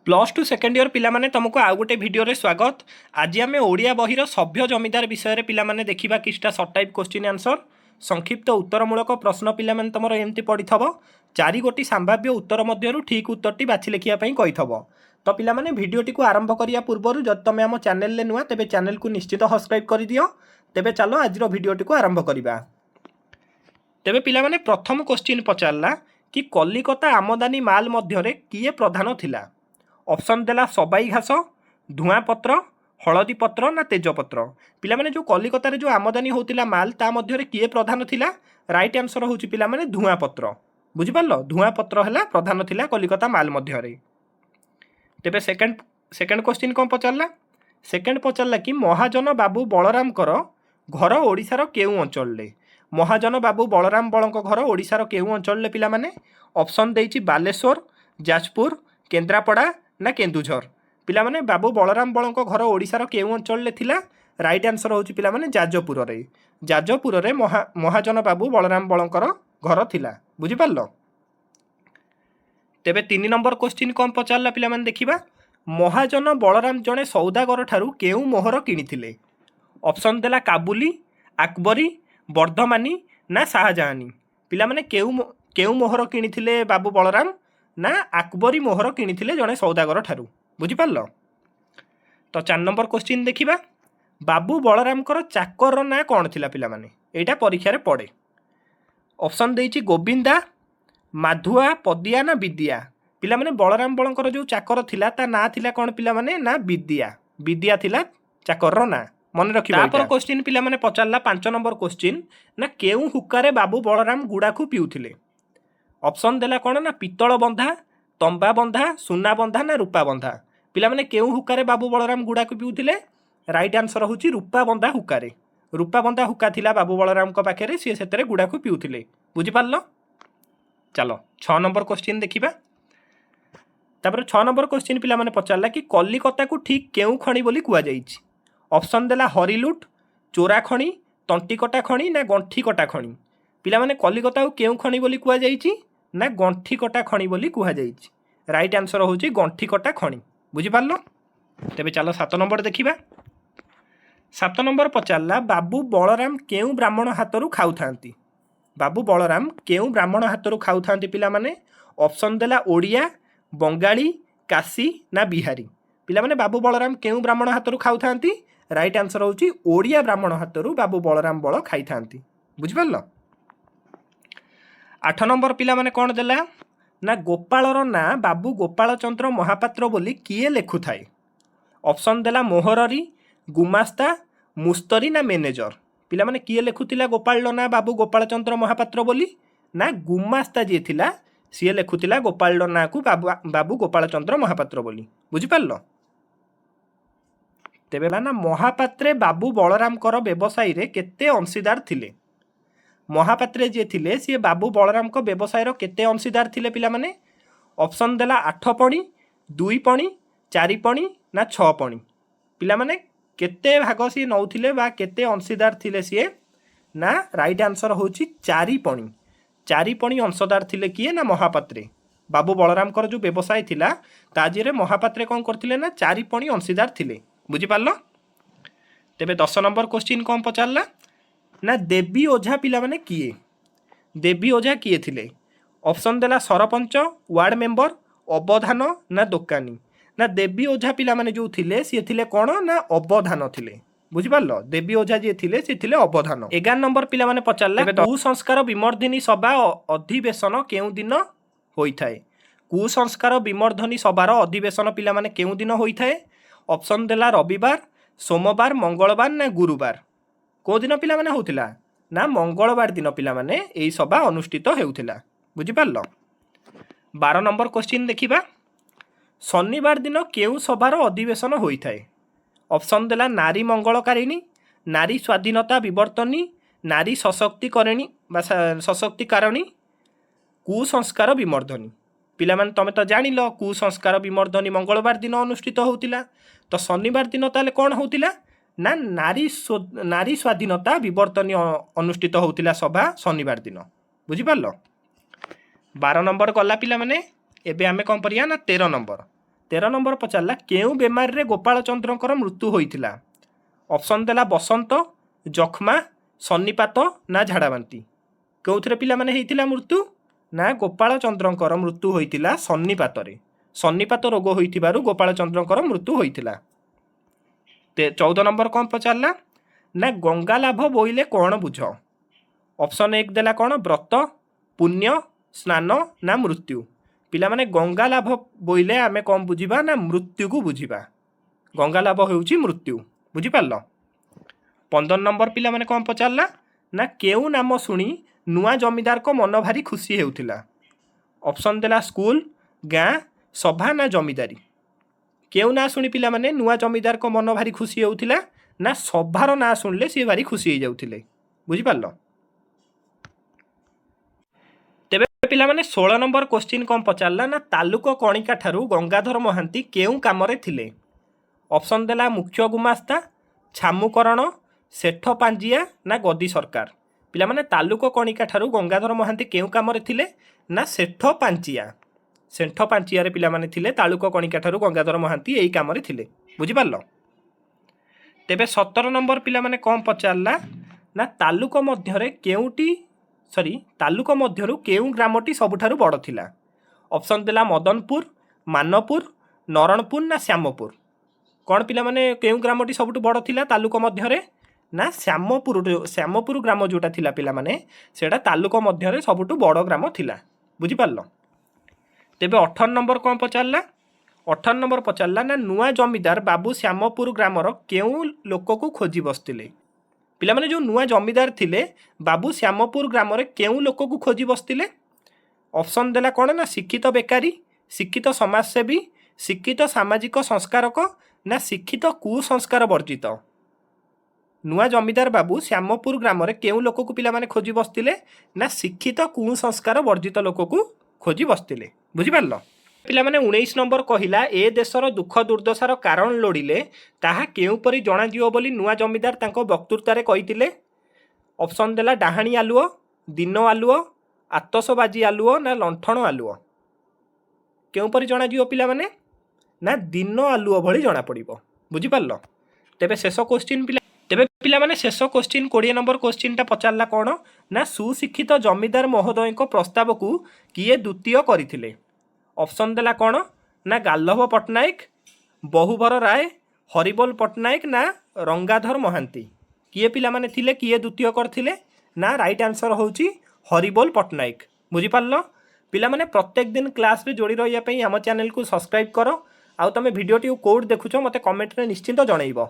Plus two second year पिलामाने तुमको आउ गोटे भिडियो स्वागत। आज आम ओडिया बहिर सभ्य जमीदार विषय में पिलामाने देखा किछटा सर्ट टाइप क्वेश्चन आंसर संक्षिप्त उत्तरमूलक प्रश्न पिलामाने तुम एमती पढ़ी चारि गोटी संभाव्य उत्तर मध्य ठीक उत्तरटी बाछि लिखापी कही तो पिलामाने भिडियोटी को आरंभ करिया पूर्व जब तुम आम चैनल नुआ तेबे चैनल को निश्चित सब्सक्राइब कर दियो। तेबे चलो आज भिडियोटी को आरंभ करिबा। तेबे पिलामाने प्रथम क्वेश्चन पचारला कि कलिकता आमदानी माल मध्य किए प्रधान थिला। ऑप्शन देला सबाई घास, धुआं पत्र, हलदी पत्र ना तेजपत्र। पिलामाने जो कलिकता रे जो आमदानी होतिला माल ता मध्य किए प्रधान थिला। राइट आंसर होची पिलामाने धुआं पत्र। बुझी पारलो धुआं पत्र हैला प्रधान थिला कलिकता माल मध्य रे। तेबे सेकंड क्वेश्चन कोन पचारला। सेकंड पचारला कि महाजन बाबू बलराम कर घर ओडिशार केउ अंचल ले। महाजन बाबू बलराम बलंक घर ओडिशार केउ अंचल ले पिलामाने। ऑप्शन देइची बालेश्वर, जाजपुर, केन्द्रापड़ा ना केन्दुझर। पिलामाने बाबू बलराम बलंक घर ओडिशार केउ अंचल ले थिला। राइट आंसर होची पिलामाने जाजपुर रे। जाजपुर रे महाजन बाबू बलराम बलंकर घर थिला। बुझी पारलो। तेबे 3 नंबर क्वेश्चन कौन पचारला पिलामाने देखिबा। महाजन बलराम जने सौदागर ठारू केउ मोहर किनिथिले। ऑप्शन देला काबुली, अकबरी, वर्धमानी ना शाहजहानी। पिलामाने केउ मोहर किनिथिले बाबू बलराम ना अकबरी मोहर किनिथिले जने सौदागर ठारू। बुझी पारलो। तो 4 नंबर क्वेश्चन देखिबा। बाबू बलराम कर चाकर ना कौन थिला पिलामाने। एटा परीक्षा रे पड़े। ऑप्शन देइची गोविंदा, माधुआ, पदिया ना विद्या। पिलामाने बलराम बलंकर जो चाकर थिला ता ना थिला कौन पिलामाने ना विद्या। विद्या थिला चाकर ना मन रखिबा। तापर क्वेश्चन पिलामाने पचारला 5 नंबर क्वेश्चन ना केउ हुक्कारे बाबू बलराम गुड़ाखु पिउथिले। ऑप्शन देला कौन ना पितल बंधा, तंबा बंधा, सुना बंधा ना रूपा बंधा। पिलामाने केउ हुक्कारे बाबू बलराम गुड़ाखु पिउथिले। राइट आंसर होची रूपा बंधा हुक्कारे। रूपा बंधा हुक्का थिला बाबू बलराम को पाखे सी सेतरे गुड़ाखु पिउथिले। बुझी पारलो। चलो 6 नंबर क्वेश्चन देखिबा। तापर 6 नंबर क्वेश्चन पिलामाने पचारला कि कलिकता को ठीक केउ खणी बोली कुआ जाईछि। ऑप्शन देला हरिलुट, चोरा खणी, तंटिकटा खणी ना गंठी कटा खणी। पिलामाने कलिकता को केउ खणी बोली कुआ जाईछि ना गंठी कटा खणी बोली कुआ जाईछि। राइट आंसर होची गंठी कटा खणी। बुझी पारलो। तेबे चलो 7 नंबर देखिबा। 7 नंबर पचारला बाबू बलराम केउ ब्राह्मण हातरू खाउथांती। बाबू बलराम केउ ब्राह्मण हातरू खाउथांती पिलामाने। ऑप्शन देला ओडिया, बंगाली, काशी ना बिहारी। पिलामाने बाबू बलराम केउ ब्राह्मण हातरू खाउथांती। राइट आंसर होची ओडिया ब्राह्मण हातरू बाबू बलराम बल खाइथांती। बुझी पारलो। 8 नंबर पिलामाने कौन देला ना गोपालर ना बाबू गोपाल चंद्र महापात्र बोली किए लेखु थाए। ऑप्शन देला मोहररी, गुमास्ता, मुस्तरी ना मैनेजर। पिलामाने किए लेखुतिला गोपाल ना बाबू गोपाल चंद्र महापात्र बोली ना गुमास्ता जी थिला सी लेखुतिला गोपाल ना को बाबू गोपाल चंद्र महापात्र बोली। बुझी पारलो। तेबे ना महापात्रे बाबू बलराम कर व्यवसाय रे केते अंशीदार थिले। महापात्रे जे थिले सी बाबू बलराम को व्यवसाय रो केते अंशीदार थिले पिलामाने। ऑप्शन देला 8 पणी, 2 पणी, 4 पणी ना 6 पणी। पिलामाने केते भाग सी नौथिले बा केते अंशीदार थिले सी ना राइट आंसर होची 4 पणी। 4 पणी अंशदार थिले किए ना महापात्रे। बाबू बलराम कर जो व्यवसाय थिला ताजिरे महापात्रे कौन करथिले ना 4 पणी अंशीदार थिले। बुझी पारलो। तेबे 10 नंबर क्वेश्चन कौन पचारला ना देवी ओझा पिलामाने किए। देवी ओझा किए थिले। ऑप्शन देला सरपंच, वार्ड मेंबर, अवधान ना दोकानी। ना देवी ओझा पिलामाने जो थिले सी थिले कौन ना अवधान थिले। बुझी पारलो। देवी ओझा जे थिले सी थिले अवधान। 11 नंबर पिलामाने पचारला कुसंस्कार विमर्दिनी सभा अधिवेशन केउ दिन होइथाए। कुसंस्कार विमर्दनी सभार अधिवेशन पिलामाने केउ दिन होइथाए। ऑप्शन देला रविवार, सोमवार, मंगलवार ना गुरुवार। को दिन पिलामाने होतिला ना मंगलवार दिन पिलामाने एई सभा अनुष्ठित हेउथिला। बुझी पारलो। 12 नंबर क्वेश्चन देखिबा। शनिवार दिन केउ सभार अधिवेशन होइथाए। ऑप्शन देला नारी मंगलकारिणी, नारी स्वाधीनता विवर्तनी, नारी सशक्तिकरणी बा सशक्तिकारिणी, कुसंस्कार विमर्दनी। पिलामाने तमे तो जानिलो कुसंस्कार विमर्दनी मंगलवार दिन अनुष्ठित होउतिला। तो शनिवार दिन ताले कौन होउतिला ना नारी स्वाधीनता विवर्तनी अनुष्ठित होउतिला सभा शनिवार दिन। बुझी पारलो। 12 नंबर गला पिला माने एबे आमे कोन परिया ना 13 नंबर। 13 नंबर पचारा केउ बेमार रे गोपाल चंद्रकर मृत्यु होइथिला। ऑप्शन देला बसंत, जखमा, सन्निपात ना झाड़ाबांती। कौथिरे पिला माने हेइथिला मृत्यु ना गोपाल चंद्रकर मृत्यु होइथिला सन्निपात रे। सन्निपात रोग होइथिबारु गोपाल चंद्रकर मृत्यु होइथिला। 14 नंबर कौन पचारा ना गंगा लाभ बोइले कौन बुझ। ऑप्शन 1 देला कौन व्रत, पुण्य, स्नान ना मृत्यु। पिला माने गंगा लाभ बोइले आमे कौन बुझिबा ना मृत्यु को बुझिबा। गंगा लाभ होउची मृत्यु, बुझी पारलो। 15 नंबर पिला माने कौन पचारा ना केउ नाम सुनी नुआ जमीदार को मन भारी खुशी हेउथिला। ऑप्शन देला स्कूल, गाँ, सभा ना जमीदारी। केउ ना सुनी पिला माने नुआ जमीदार को मन भारी खुशी हेउथिला ना सभार ना सुनले सी भारी खुशी हो जाउथिले, बुझी पारलो। तेबे पिला माने 16 नंबर क्वेश्चन कौन पचारला ना तालुक कणिका ठारू गंगाधर महांती केउ काम रे थिले। ऑप्शन देला मुख्य गुमास्ता, छामुकरण, सेठ पांजिया ना गदी सरकार। पिला माने तालुक कणिका ठारू गंगाधर महांती केउ काम रे थिले ना सेठ पांचिया। सेठ पांचिया रे पिला माने थिले तालुक कणिका ठारू गंगाधर महांती एई काम रे थिले, बुझी पारलो। तेबे 17 नंबर पिला माने कौन पचारला ना तालुक मध्यरे केउटी तालुक मध्यरु केउ ग्रामटी सबुठारु बड़ थिला। ऑप्शन देला मदनपुर, मानपुर, नरणपुर ना श्यामपुर। कौन पिला माने केउ ग्रामटी सबुठु बड़ थिला तालुक मध्यरे ना श्यामपुर ग्राम जोटा थिला पिला माने सेटा तालुक मध्यरे सबुठु बड़ ग्राम थिला, बुझी पारलो। तेबे 18 नंबर कौन पचारला 18 नंबर पचारला ना नुआ जमीदार बाबू श्यामपुर ग्रामर केउ लोक को खोजी बसतिले। पिला माने जो नुआ जमीदार थिले बाबू श्यामपुर ग्रामर केउ लोक को खोजी बसतिले। ऑप्शन देला कौन ना शिक्षित बेकारी, शिक्षित समाजसेवी, शिक्षित सामाजिक संस्कारक ना शिक्षित कुसंस्कार वर्जित। नुआ जमीदार बाबू श्यामपुर ग्रामर केउ लोक को पिला माने खोजी बसतिले ना शिक्षित कुसंस्कार वर्जित लोक को खोजी बसतिले, बुझी पारलो। पिला माने 19 नंबर कहिला ए देशर दुख दुर्दशार कारण लोड़िले ताहा केउपरि जणा जियो बोली नुआ जमीदार तांको वक्तृतारे कहितिले। ऑप्शन देला डाहाणी आलुओ, दिन आलुओ, आतसबाजी आलुओ ना लंठण आलुओ। केउपरि जणा जियो पिला माने ना दिन आलुओ भली जणा पड़िबो, बुझी पारलो। तेबे शेष क्वेश्चन पिला माने शेष क्वेश्चन 20 नंबर क्वेश्चनटा पचारला कौन ना सुशिक्षित जमीदार महोदय प्रस्ताव को किए द्वितीय करथिले। ऑप्शन देला कौन ना गाल्लभ पट्टनायक, बहुभर राय, हरिबोल पट्टनायक ना रंगाधर महांती। किए पिला माने थिले किए द्वितीय करथिले ना राइट आंसर होउची हरिबोल पट्टनायक, बुझी पारलो। पिला माने प्रत्येक दिन क्लास रे जोड़ी रहिया पई हम चैनल को सब्सक्राइब करो। आउ तमे वीडियो टी कोड देखुछो मते कमेंट रे निश्चिंत जणाइबो।